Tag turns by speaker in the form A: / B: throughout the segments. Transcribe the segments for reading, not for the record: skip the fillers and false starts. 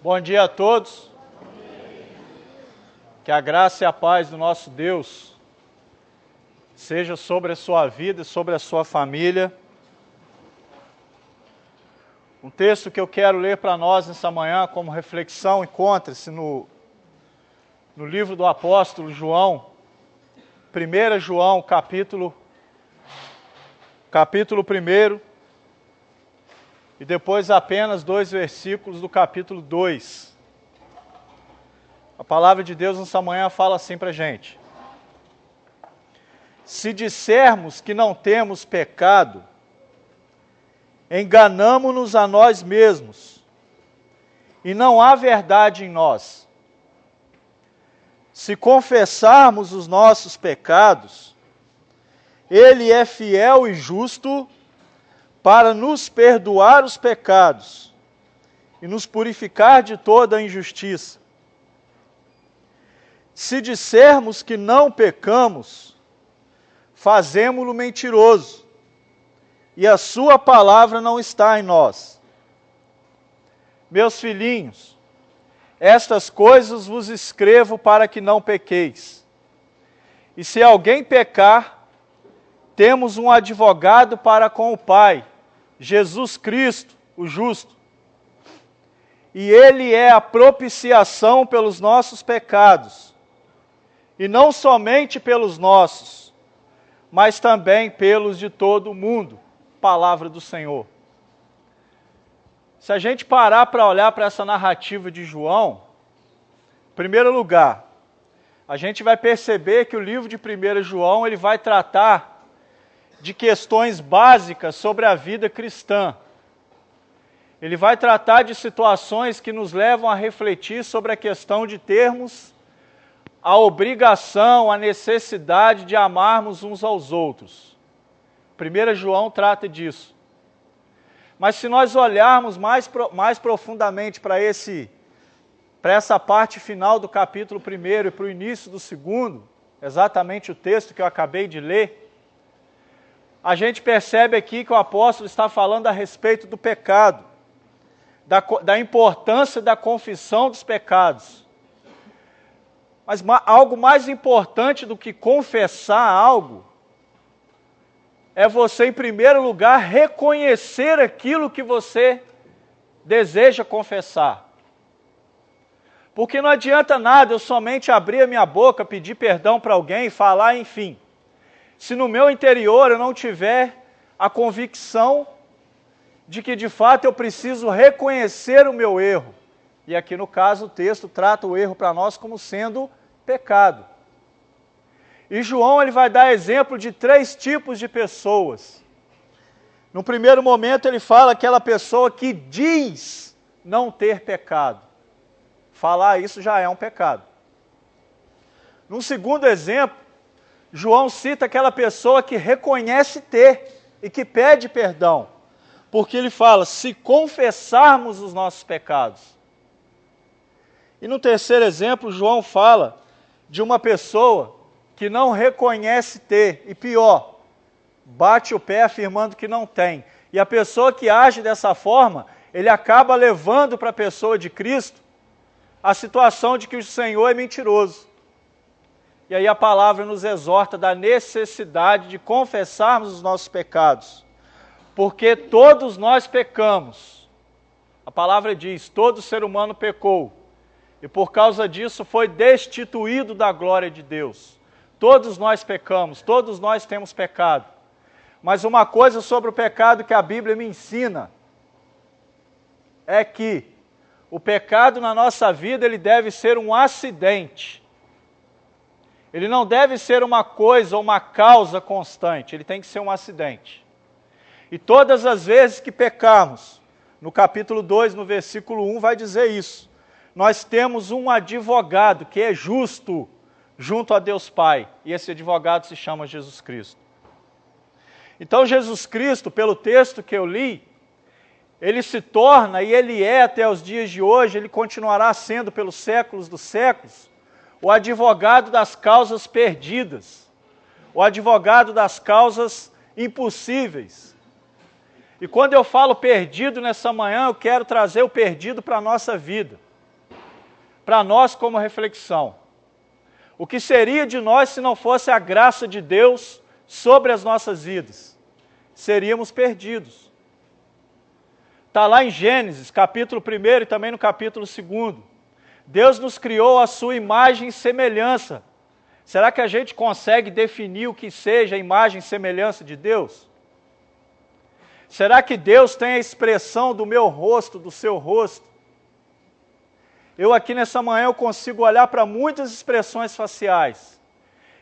A: Bom dia a todos. Que a graça e a paz do nosso Deus seja sobre a sua vida e sobre a sua família. Um texto que eu quero ler para nós nessa manhã como reflexão encontra-se no livro do apóstolo João, 1 João, capítulo 1, e depois apenas 2 versículos do capítulo 2. A palavra de Deus nessa manhã fala assim para a gente: se dissermos que não temos pecado, enganamo-nos a nós mesmos, e não há verdade em nós. Se confessarmos os nossos pecados, Ele é fiel e justo para nos perdoar os pecados e nos purificar de toda a injustiça. Se dissermos que não pecamos, fazemo-lo mentiroso, e a sua palavra não está em nós. Meus filhinhos, estas coisas vos escrevo para que não pequeis. E se alguém pecar, temos um advogado para com o Pai, Jesus Cristo, o justo. E Ele é a propiciação pelos nossos pecados, e não somente pelos nossos, mas também pelos de todo o mundo. Palavra do Senhor. Se a gente parar para olhar para essa narrativa de João, em primeiro lugar, a gente vai perceber que o livro de 1 João ele vai tratar de questões básicas sobre a vida cristã. Ele vai tratar de situações que nos levam a refletir sobre a questão de termos a obrigação, a necessidade de amarmos uns aos outros. 1 João trata disso. Mas se nós olharmos mais profundamente para essa parte final do capítulo 1 e para o início do 2, exatamente o texto que eu acabei de ler, a gente percebe aqui que o apóstolo está falando a respeito do pecado, da importância da confissão dos pecados. Mas algo mais importante do que confessar algo, é você, em primeiro lugar, reconhecer aquilo que você deseja confessar. Porque não adianta nada eu somente abrir a minha boca, pedir perdão para alguém, falar, enfim. Se no meu interior eu não tiver a convicção de que de fato eu preciso reconhecer o meu erro. E aqui no caso o texto trata o erro para nós como sendo pecado. E João ele vai dar exemplo de 3 tipos de pessoas. No primeiro momento ele fala aquela pessoa que diz não ter pecado. Falar isso já é um pecado. No segundo exemplo, João cita aquela pessoa que reconhece ter e que pede perdão. Porque ele fala, se confessarmos os nossos pecados. E no terceiro exemplo, João fala de uma pessoa que não reconhece ter, e pior, bate o pé afirmando que não tem. E a pessoa que age dessa forma, ele acaba levando para a pessoa de Cristo a situação de que o Senhor é mentiroso. E aí a palavra nos exorta da necessidade de confessarmos os nossos pecados. Porque todos nós pecamos. A palavra diz, todo ser humano pecou. E por causa disso foi destituído da glória de Deus. Todos nós pecamos, todos nós temos pecado. Mas uma coisa sobre o pecado que a Bíblia me ensina é que o pecado na nossa vida ele deve ser um acidente. Ele não deve ser uma coisa ou uma causa constante, ele tem que ser um acidente. E todas as vezes que pecarmos, no capítulo 2, no versículo 1, vai dizer isso. Nós temos um advogado que é justo junto a Deus Pai, e esse advogado se chama Jesus Cristo. Então Jesus Cristo, pelo texto que eu li, ele se torna, e ele é até os dias de hoje, ele continuará sendo pelos séculos dos séculos, o advogado das causas perdidas, o advogado das causas impossíveis. E quando eu falo perdido nessa manhã, eu quero trazer o perdido para a nossa vida. para nós como reflexão. O que seria de nós se não fosse a graça de Deus sobre as nossas vidas? Seríamos perdidos. Está lá em Gênesis, capítulo 1 e também no capítulo 2. Deus nos criou à sua imagem e semelhança. Será que a gente consegue definir o que seja a imagem e semelhança de Deus? Será que Deus tem a expressão do meu rosto, do seu rosto? Eu aqui nessa manhã eu consigo olhar para muitas expressões faciais.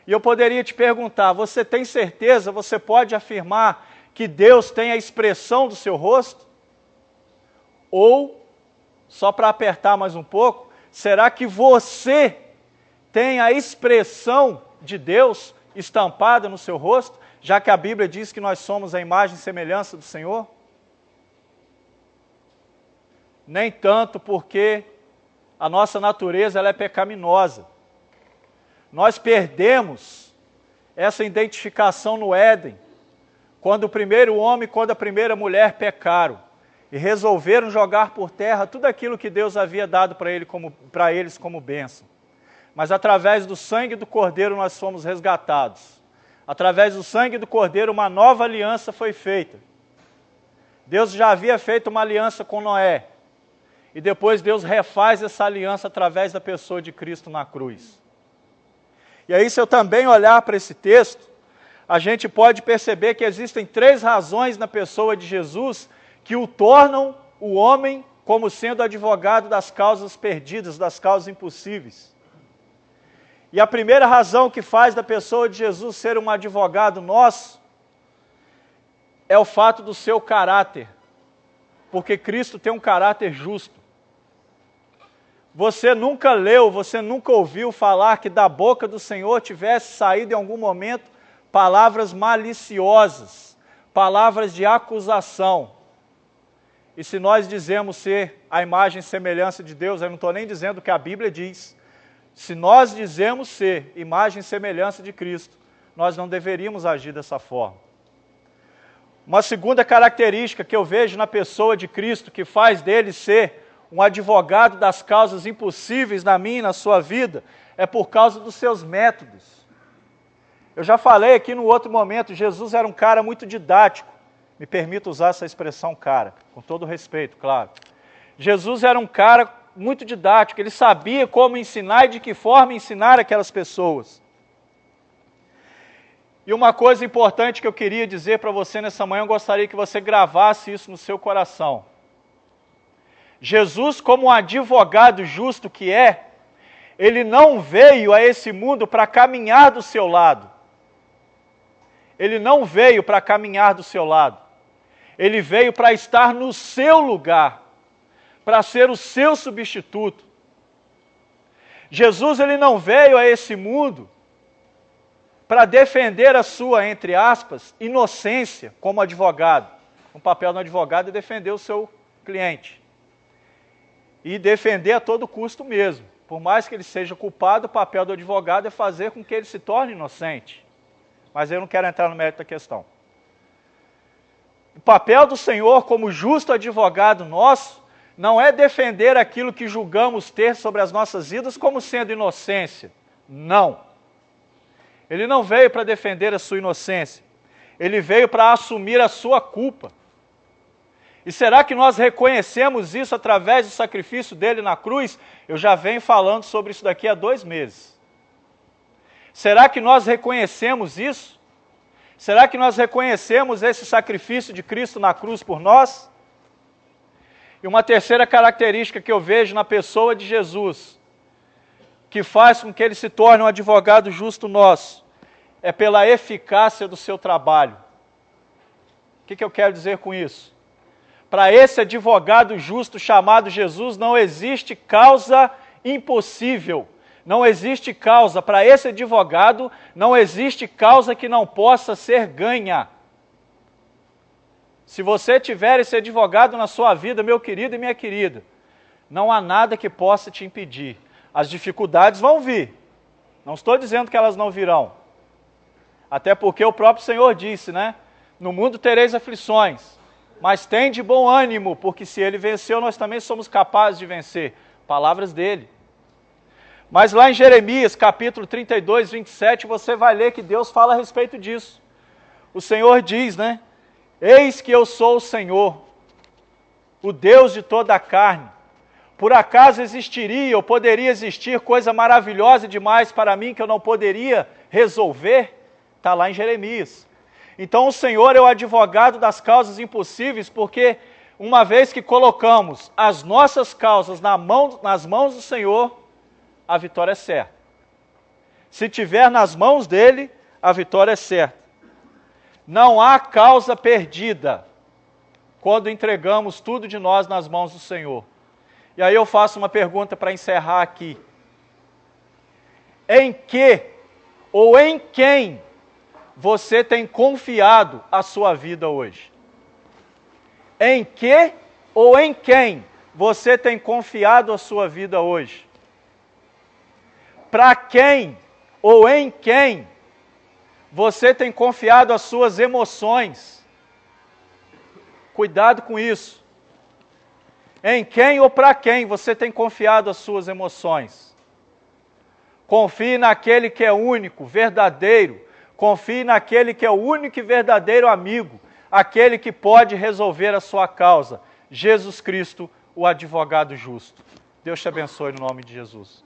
A: E eu poderia te perguntar, você tem certeza, você pode afirmar que Deus tem a expressão do seu rosto? Ou, só para apertar mais um pouco, será que você tem a expressão de Deus estampada no seu rosto, já que a Bíblia diz que nós somos a imagem e semelhança do Senhor? Nem tanto, porque a nossa natureza ela é pecaminosa. Nós perdemos essa identificação no Éden, quando o primeiro homem e quando a primeira mulher pecaram e resolveram jogar por terra tudo aquilo que Deus havia dado para eles como bênção. Mas através do sangue do Cordeiro nós fomos resgatados. Através do sangue do Cordeiro uma nova aliança foi feita. Deus já havia feito uma aliança com Noé. E depois Deus refaz essa aliança através da pessoa de Cristo na cruz. E aí, se eu também olhar para esse texto, a gente pode perceber que existem 3 razões na pessoa de Jesus que o tornam o homem como sendo advogado das causas perdidas, das causas impossíveis. E a primeira razão que faz da pessoa de Jesus ser um advogado nosso é o fato do seu caráter, porque Cristo tem um caráter justo. Você nunca leu, você nunca ouviu falar que da boca do Senhor tivesse saído em algum momento palavras maliciosas, palavras de acusação. E se nós dizemos ser a imagem e semelhança de Deus, eu não estou nem dizendo o que a Bíblia diz, se nós dizemos ser imagem e semelhança de Cristo, nós não deveríamos agir dessa forma. Uma segunda característica que eu vejo na pessoa de Cristo, que faz dele ser um advogado das causas impossíveis na minha e na sua vida, é por causa dos seus métodos. Eu já falei aqui no outro momento, Jesus era um cara muito didático. Me permito usar essa expressão cara, com todo respeito, claro. Jesus era um cara muito didático, ele sabia como ensinar e de que forma ensinar aquelas pessoas. E uma coisa importante que eu queria dizer para você nessa manhã, eu gostaria que você gravasse isso no seu coração. Jesus, como um advogado justo que é, ele não veio a esse mundo para caminhar do seu lado. Ele não veio para caminhar do seu lado. Ele veio para estar no seu lugar, para ser o seu substituto. Jesus, ele não veio a esse mundo para defender a sua, entre aspas, inocência como advogado. O papel do advogado é defender o seu cliente. E defender a todo custo mesmo. Por mais que ele seja culpado, o papel do advogado é fazer com que ele se torne inocente. Mas eu não quero entrar no mérito da questão. O papel do Senhor como justo advogado nosso não é defender aquilo que julgamos ter sobre as nossas vidas como sendo inocência. Não. Ele não veio para defender a sua inocência. Ele veio para assumir a sua culpa. E será que nós reconhecemos isso através do sacrifício dele na cruz? Eu já venho falando sobre isso daqui há 2 meses. Será que nós reconhecemos isso? Será que nós reconhecemos esse sacrifício de Cristo na cruz por nós? E uma terceira característica que eu vejo na pessoa de Jesus, que faz com que ele se torne um advogado justo nosso, é pela eficácia do seu trabalho. O que eu quero dizer com isso? Para esse advogado justo chamado Jesus, não existe causa impossível. Não existe causa. Para esse advogado, não existe causa que não possa ser ganha. Se você tiver esse advogado na sua vida, meu querido e minha querida, não há nada que possa te impedir. As dificuldades vão vir. Não estou dizendo que elas não virão. Até porque o próprio Senhor disse, né? No mundo tereis aflições. Mas tem de bom ânimo, porque se ele venceu, nós também somos capazes de vencer. Palavras dele. Mas lá em Jeremias, capítulo 32, 27, você vai ler que Deus fala a respeito disso. O Senhor diz, né? Eis que eu sou o Senhor, o Deus de toda a carne. Por acaso existiria ou poderia existir coisa maravilhosa demais para mim que eu não poderia resolver? Está lá em Jeremias. Então o Senhor é o advogado das causas impossíveis, porque uma vez que colocamos as nossas causas nas mãos do Senhor, a vitória é certa. Se tiver nas mãos dele, a vitória é certa. Não há causa perdida quando entregamos tudo de nós nas mãos do Senhor. E aí eu faço uma pergunta para encerrar aqui. Em que ou em quem você tem confiado a sua vida hoje? Em que ou em quem você tem confiado a sua vida hoje? Para quem ou em quem você tem confiado as suas emoções? Cuidado com isso. Em quem ou para quem você tem confiado as suas emoções? Confie naquele que é único, verdadeiro. Confie naquele que é o único e verdadeiro amigo, aquele que pode resolver a sua causa, Jesus Cristo, o advogado justo. Deus te abençoe no nome de Jesus.